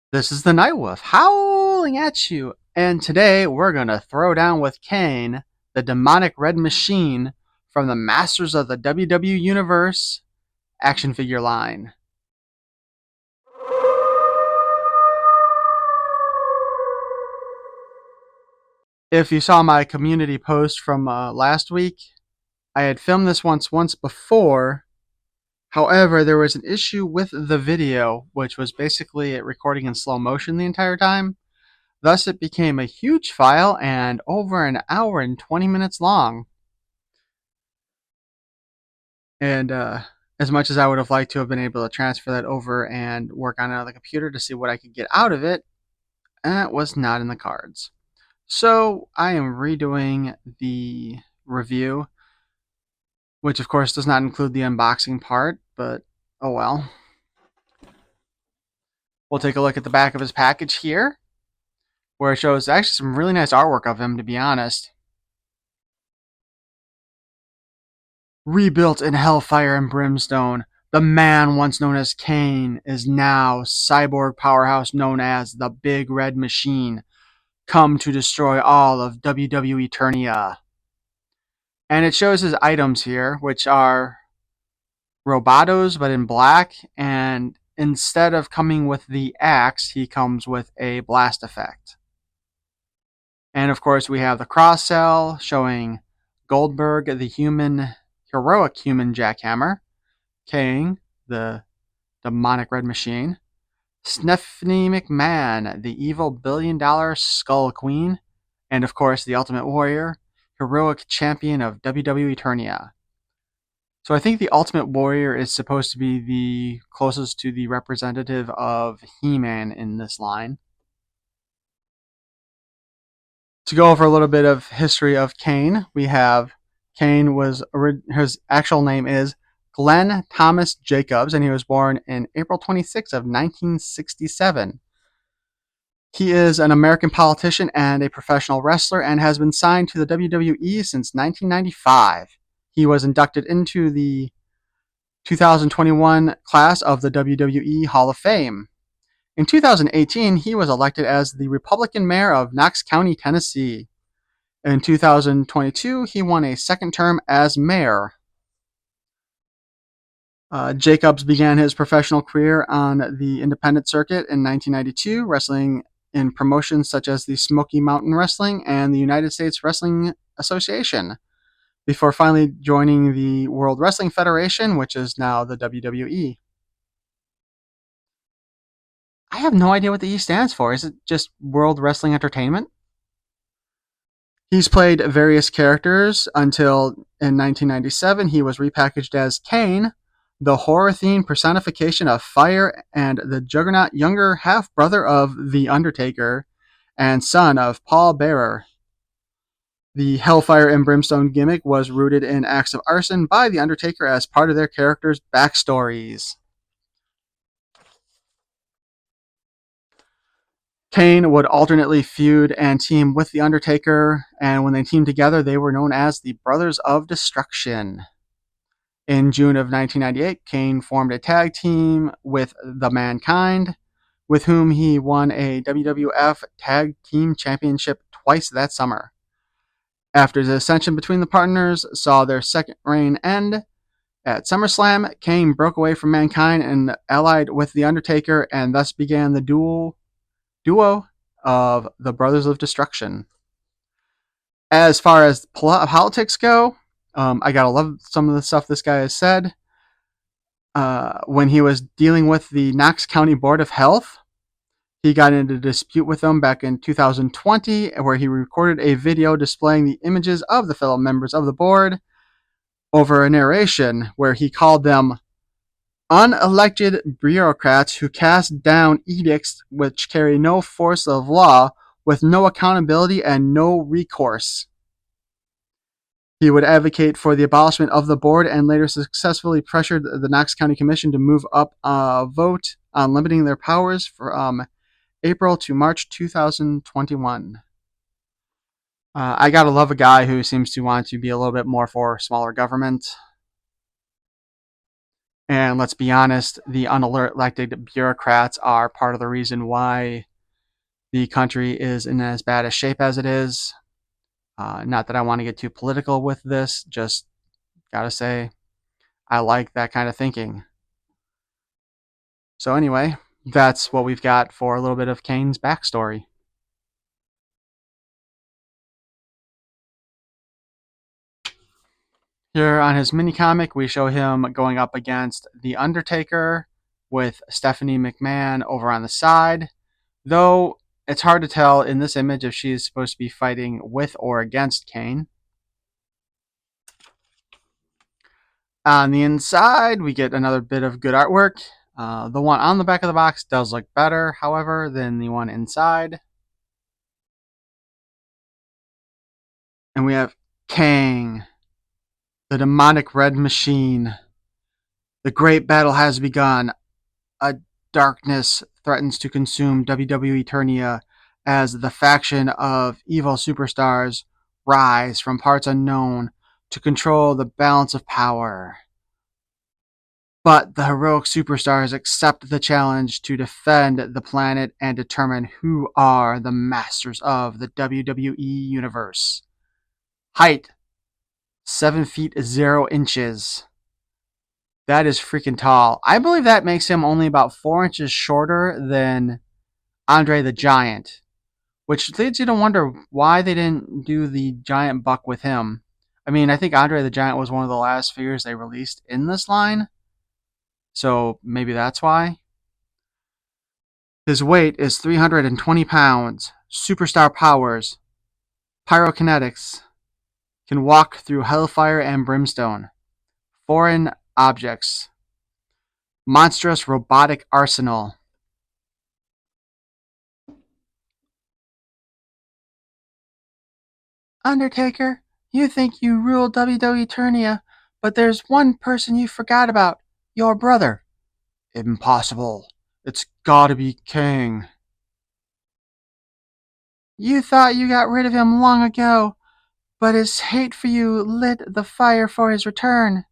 This is the Night Wolf howling at you, and today we're gonna throw down with Kane, the demonic red machine from the Masters of the WWUniverse action figure line. If you saw my community post from last week, I had filmed this once before. However, there was an issue with the video, which was basically it recording in slow motion the entire time. Thus, it became a huge file and over an hour and 20 minutes long. And as much as I would have liked to have been able to transfer that over and work on it on the computer to see what I could get out of it, that was not in the cards. So I am redoing the review, which of course does not include the unboxing part, but oh well. We'll take a look at the back of his package here, where it shows actually some really nice artwork of him, to be honest. Rebuilt in hellfire and brimstone, the man once known as Kane is now cyborg powerhouse known as the Big Red Machine, come to destroy all of WWEternia. And it shows his items here, which are Robotos, but in black, and instead of coming with the axe, he comes with a blast effect. And of course, we have the cross cell showing Goldberg, the heroic human jackhammer, Kane, the demonic red machine, Stephanie McMahon, the evil $1 billion skull queen, and of course the Ultimate Warrior, heroic champion of WWEternia. So I think the Ultimate Warrior is supposed to be the closest to the representative of He-Man in this line. To go over a little bit of history of Kane, we have Kane was his actual name is Glenn Thomas Jacobs, and he was born in April 26th of 1967. He is an American politician and a professional wrestler and has been signed to the WWE since 1995. He was inducted into the 2021 class of the WWE Hall of Fame. In 2018, he was elected as the Republican mayor of Knox County, Tennessee. In 2022, he won a second term as mayor. Jacobs began his professional career on the independent circuit in 1992, wrestling in promotions such as the Smoky Mountain Wrestling and the United States Wrestling Association, before finally joining the World Wrestling Federation, which is now the WWE. I have no idea what the E stands for. Is it just World Wrestling Entertainment? He's played various characters until in 1997 he was repackaged as Kane, the horror-themed personification of fire and the Juggernaut younger half-brother of The Undertaker and son of Paul Bearer. The Hellfire and Brimstone gimmick was rooted in acts of arson by The Undertaker as part of their characters' backstories. Kane would alternately feud and team with The Undertaker, and when they teamed together, they were known as the Brothers of Destruction. In June of 1998, Kane formed a tag team with The Mankind, with whom he won a WWF Tag Team Championship twice that summer. After the ascension between the partners saw their second reign end, at SummerSlam, Kane broke away from Mankind and allied with The Undertaker, and thus began the duo of the Brothers of Destruction. As far as politics go, I gotta love some of the stuff this guy has said. When he was dealing with the Knox County Board of Health, he got into a dispute with them back in 2020, where he recorded a video displaying the images of the fellow members of the board over a narration where he called them unelected bureaucrats who cast down edicts which carry no force of law, with no accountability and no recourse. He would advocate for the abolishment of the board and later successfully pressured the Knox County Commission to move up a vote on limiting their powers from April to March 2021. I gotta love a guy who seems to want to be a little bit more for smaller government. And let's be honest, the unelected bureaucrats are part of the reason why the country is in as bad a shape as it is. Not that I want to get too political with this, just gotta say, I like that kind of thinking. So, anyway, that's what we've got for a little bit of Kane's backstory. Here on his mini comic, we show him going up against The Undertaker with Stephanie McMahon over on the side. Though it's hard to tell in this image if she is supposed to be fighting with or against Kane. On the inside, we get another bit of good artwork. The one on the back of the box does look better, however, than the one inside. And we have Kane, the demonic red machine. The great battle has begun. A darkness threatens to consume WWE Eternia as the faction of evil superstars rise from parts unknown to control the balance of power. But the heroic superstars accept the challenge to defend the planet and determine who are the masters of the WWE Universe. Height 7 feet 0 inches. That is freaking tall. I believe that makes him only about 4 inches shorter than Andre the Giant, which leads you to wonder why they didn't do the giant buck with him. I mean, I think Andre the Giant was one of the last figures they released in this line, so maybe that's why. His weight is 320 pounds, superstar powers, pyrokinetics, can walk through hellfire and brimstone, foreign objects, monstrous robotic arsenal. Undertaker, you think you rule WWE Eternia, but there's one person you forgot about, your brother. Impossible. It's gotta be Kane. You thought you got rid of him long ago, but his hate for you lit the fire for his return.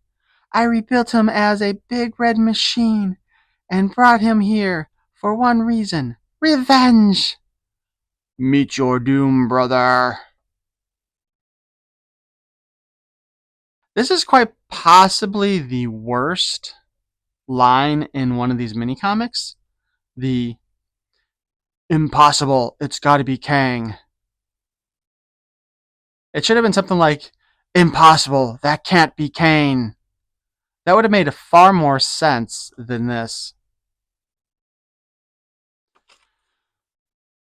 I rebuilt him as a big red machine and brought him here for one reason: revenge. Meet your doom, brother. This is quite possibly the worst line in one of these mini comics. The impossible, it's gotta be Kang. It should have been something like impossible, that can't be Kane. That would have made far more sense than this.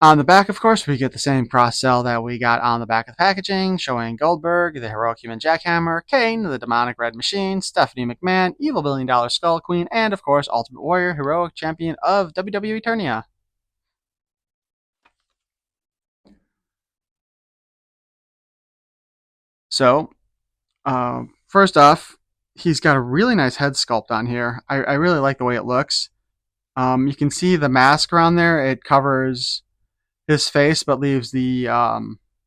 On the back, of course, we get the same cross-sell that we got on the back of the packaging, showing Goldberg, the heroic human jackhammer, Kane, the demonic red machine, Stephanie McMahon, evil $1 billion skull queen, and, of course, Ultimate Warrior, heroic champion of WWE Eternia. So, first off, he's got a really nice head sculpt on here. I really like the way it looks. You can see the mask around there. It covers his face but leaves the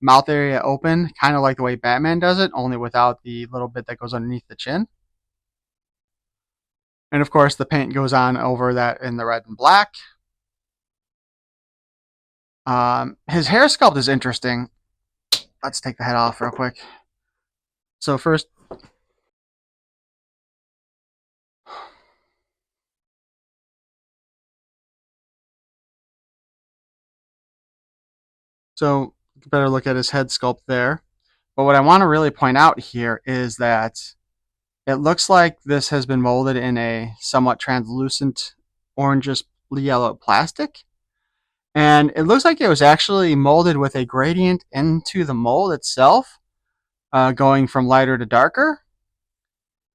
mouth area open, kind of like the way Batman does it, only without the little bit that goes underneath the chin. And of course, the paint goes on over that in the red and black. His hair sculpt is interesting. Let's take the head off real quick. So first, so better look at his head sculpt there. But what I want to really point out here is that it looks like this has been molded in a somewhat translucent orangish yellow plastic. And it looks like it was actually molded with a gradient into the mold itself, going from lighter to darker.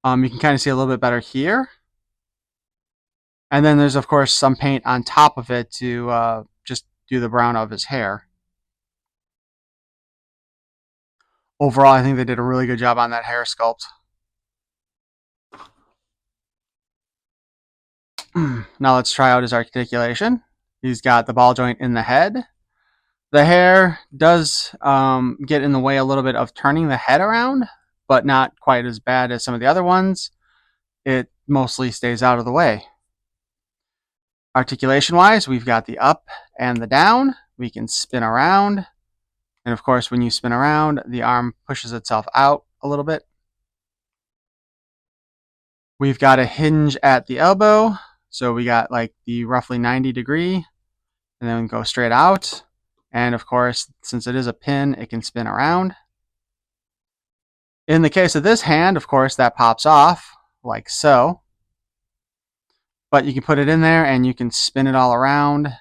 You can kind of see a little bit better here. And then there's, of course, some paint on top of it to just do the brown of his hair. Overall, I think they did a really good job on that hair sculpt. Now let's try out his articulation. He's got the ball joint in the head. The hair does get in the way a little bit of turning the head around, but not quite as bad as some of the other ones. it mostly stays out of the way. Articulation-wise, we've got the up and the down. We can spin around. And of course, when you spin around, the arm pushes itself out a little bit. We've got a hinge at the elbow. So we got like the roughly 90 degree, and then go straight out. And of course, since it is a pin, it can spin around. In the case of this hand, of course, that pops off like so. But you can put it in there and you can spin it all around.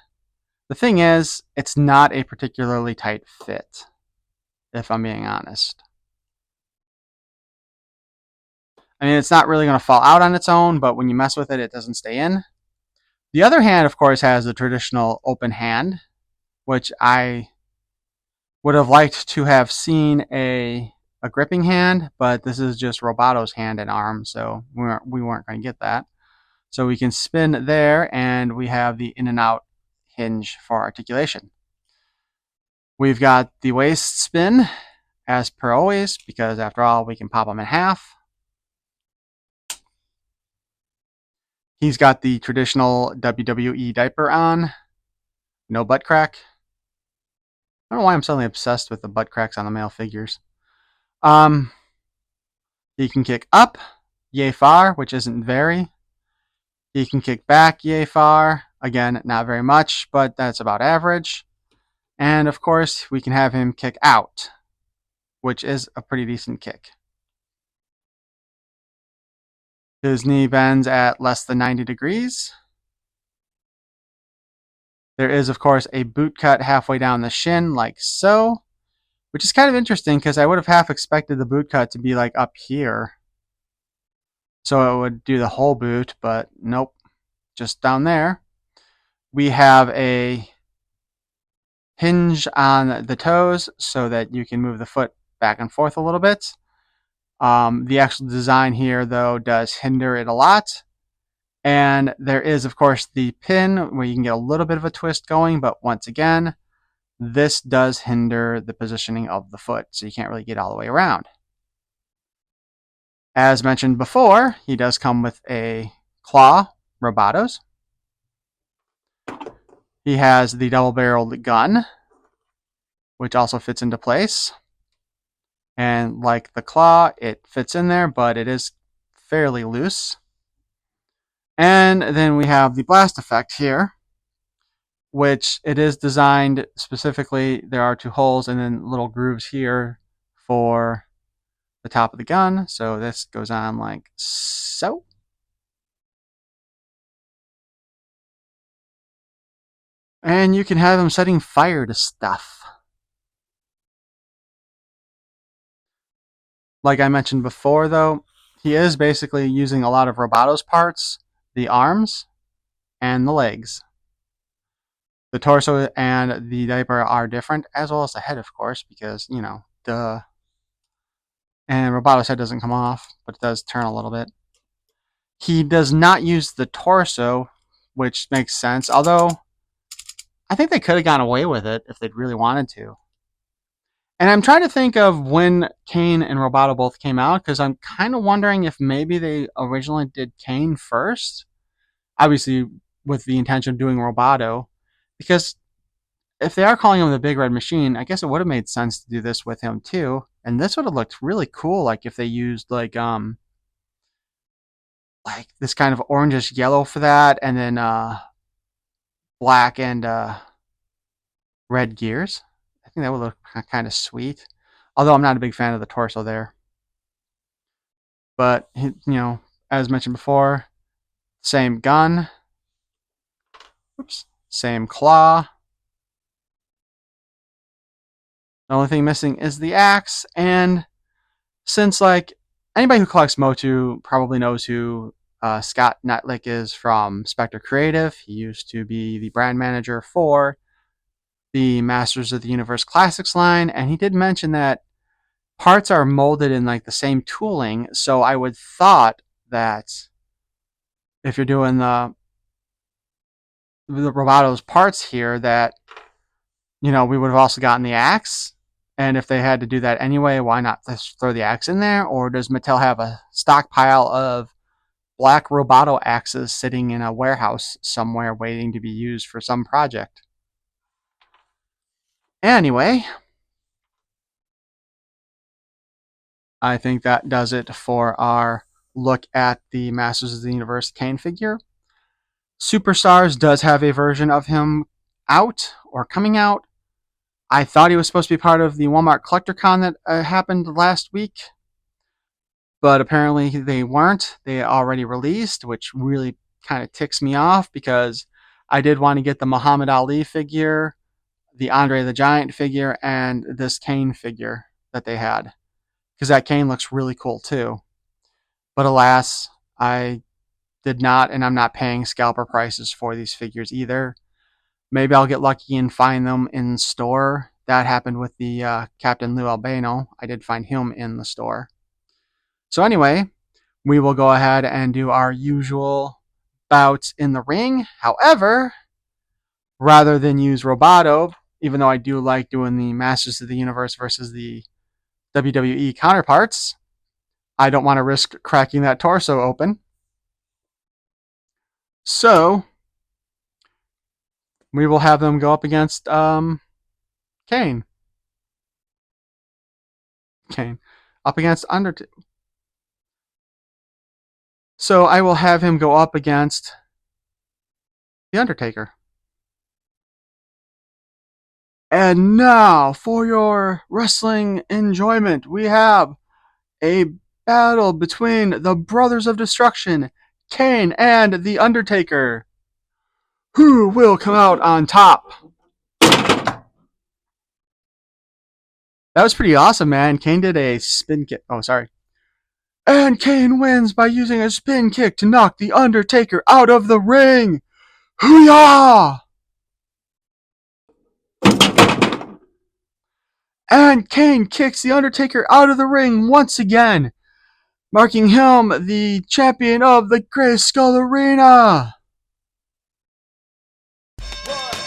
The thing is, it's not a particularly tight fit, if I'm being honest. I mean, it's not really going to fall out on its own, but when you mess with it, it doesn't stay in. The other hand, of course, has the traditional open hand, which I would have liked to have seen a gripping hand, but this is just Robato's hand and arm, so we weren't going to get that. So we can spin there, and we have the in and out hinge for articulation. We've got the waist spin, as per always, because after all, we can pop them in half. He's got the traditional WWE diaper on, no butt crack. I don't know why I'm suddenly obsessed with the butt cracks on the male figures. He can kick up, yay far, which isn't very. He can kick back, yay far. Again, not very much, but that's about average. And of course, we can have him kick out, which is a pretty decent kick. His knee bends at less than 90 degrees. There is, of course, a boot cut halfway down the shin, like so, which is kind of interesting because I would have half expected the boot cut to be like up here. So it would do the whole boot, but nope, just down there. We have a hinge on the toes so that you can move the foot back and forth a little bit. The actual design here, though, does hinder it a lot. And there is, of course, the pin where you can get a little bit of a twist going, but once again, this does hinder the positioning of the foot, so you can't really get all the way around. As mentioned before, he does come with a claw, Robato's. He has the double-barreled gun, which also fits into place. And like the claw, it fits in there, but it is fairly loose. And then we have the blast effect here, which it is designed specifically. There are 2 holes and then little grooves here for the top of the gun. So this goes on like so. And you can have him setting fire to stuff. Like I mentioned before, though, he is basically using a lot of Robato's parts, the arms and the legs. The torso and the diaper are different, as well as the head, of course, because, you know, duh. And Robato's head doesn't come off, but it does turn a little bit. He does not use the torso, which makes sense, although I think they could have gone away with it if they'd really wanted to. And I'm trying to think of when Kane and Robato both came out, because I'm kind of wondering if maybe they originally did Kane first, obviously with the intention of doing Robato, because if they are calling him the Big Red Machine, I guess it would have made sense to do this with him too. And this would have looked really cool, like if they used like this kind of orangish yellow for that, and then black and red gears. I think that would look kind of sweet. Although I'm not a big fan of the torso there. But, you know, as mentioned before, same gun. Oops. Same claw. The only thing missing is the axe. And since, like, anybody who collects Motu probably knows who Scott Netlick is from Spectre Creative. He used to be the brand manager for the Masters of the Universe Classics line, and he did mention that parts are molded in like the same tooling, so I would thought that if you're doing the Robato's parts here, that, you know, we would have also gotten the axe. And if they had to do that anyway, why not just throw the axe in there? Or does Mattel have a stockpile of black Roboto axes sitting in a warehouse somewhere waiting to be used for some project. Anyway, I think that does it for our look at the Masters of the Universe Kane figure. Superstars does have a version of him out or coming out. I thought he was supposed to be part of the Walmart CollectorCon that happened last week, but apparently they weren't. They already released, which really kind of ticks me off because I did want to get the Muhammad Ali figure, the Andre the Giant figure, and this Kane figure that they had, because that Kane looks really cool too. But alas, I did not, and I'm not paying scalper prices for these figures either. Maybe I'll get lucky and find them in store. That happened with the Captain Lou Albano. I did find him in the store. So anyway, we will go ahead and do our usual bouts in the ring. However, rather than use Roboto, even though I do like doing the Masters of the Universe versus the WWE counterparts, I don't want to risk cracking that torso open. So we will have them go up against Kane. Kane. Up against Undertaker. So I will have him go up against The Undertaker. And now, for your wrestling enjoyment, we have a battle between the Brothers of Destruction, Kane and The Undertaker. Who will come out on top? That was pretty awesome, man. Kane did a spin kick. Oh, sorry. And Kane wins by using a spin kick to knock The Undertaker out of the ring. Hoo-yah! And Kane kicks The Undertaker out of the ring once again, marking him the champion of the Gray Skull Arena. 1,